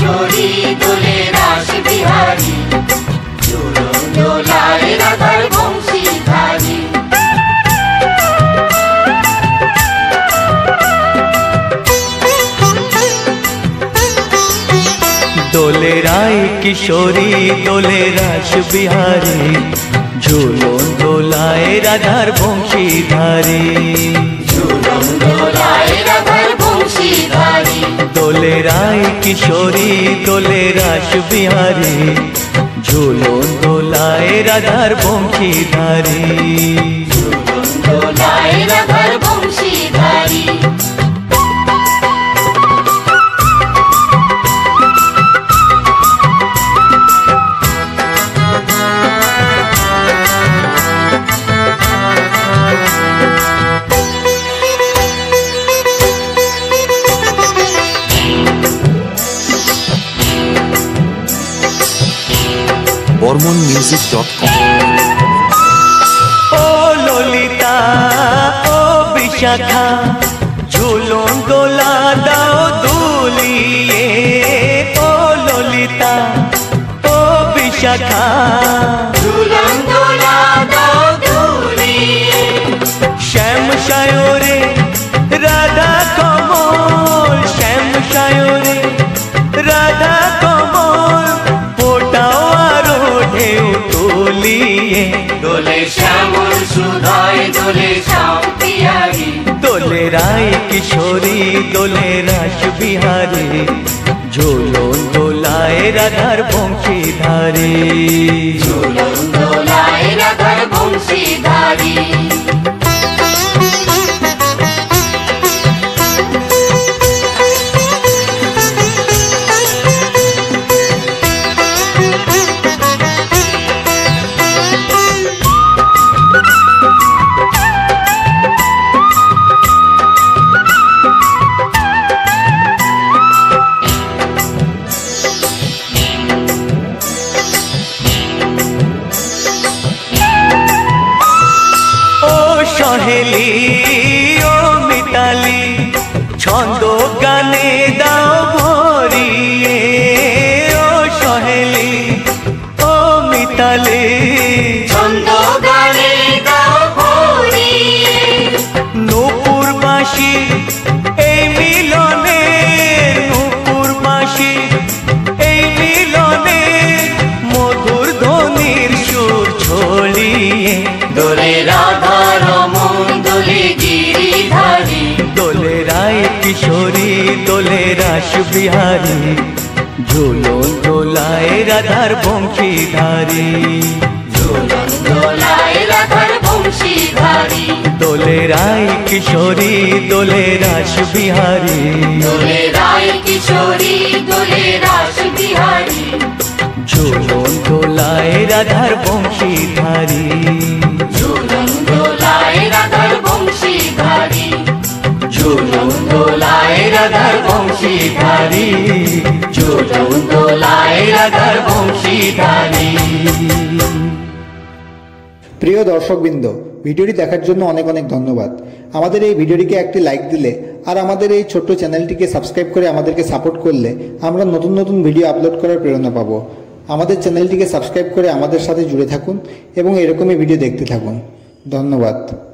কিশোরী দোলে রাস বিহারী, ঝুলন দোলায় রাধার বংশীধারী। দোলে রায় কিশোরী দোলে রাস বিহারী, ঝুলন দোলায় রাধার বংশীধারী। ঝুলন দোলায় রাধার বংশীধারী। দোলে রায় কিশোরী দোলে রাস বিহারী, ঝুলন দোলায় রাধার বংশীধারী। ঝুলন দোলায় রাধার বংশীধারী। BormonMusic.com। ও ললিতা ও বিশাখা, ঝুলন দোলা দাও দুলিয়ে। ও ললিতা ও বিশাখা, ঝুলন দোলা দাও দুলিয়ে। শ্যাম সায়রে রাধা কমল, শ্যাম সায়রে রাধা কমল, ফোটাও আরো ঢেউ তুলিয়ে। দোলে শ্যামল সুধায় দোলে শ্যাম বিহারী। দোলে রায় কিশোরী দোলে রাস বিহারী, ঝুলন দোলায় রাধার বংশীধারী। ঝুলন দোলায় রাধার বংশীধারী। সহেলি ও মিতালি, ছন্দ গানে দাও ভরিয়ে। ও সহেলি ও মিতালি, ছন্দ গানে দাও ভরিয়ে। নূপুর বাঁশি এই মিলনে, নূপুর বাঁশি এই মিলনে, মধুর ধ্বনির সুর ছড়িয়ে। দোলে রাধা রমন দোলে গিরিধারী। দোলে রায় কিশোরী দোলে রাস বিহারী, ঝুলন দোলায় রাধার বংশীধারী। ঝুলন দোলায় রাধার বংশীধারী। দোলে রায় কিশোরী দোলে রাস বিহারী, দোলে রায় কিশোরী দোলে রাস বিহারী। ঝুলন দোলায় রাধার বংশীধারী। ঝুলন দোলায় রাধার বংশীধারী। ঝুলন দোলায় রাধার বংশীধারী। ঝুলন দোলায় রাধার বংশীধারী। প্রিয় দর্শকবৃন্দ, ভিডিওটি দেখার জন্য অনেক অনেক ধন্যবাদ। আমাদের এই ভিডিওটিকে একটি লাইক দিলে আর আমাদের এই ছোট্ট চ্যানেলটিকে সাবস্ক্রাইব করে আমাদেরকে সাপোর্ট করলে আমরা নতুন নতুন ভিডিও আপলোড করার প্রেরণা পাবো। আমাদের চ্যানেলটিকে সাবস্ক্রাইব করে আমাদের সাথে জুড়ে থাকুন এবং এরকমই ভিডিও দেখতে থাকুন। ধন্যবাদ।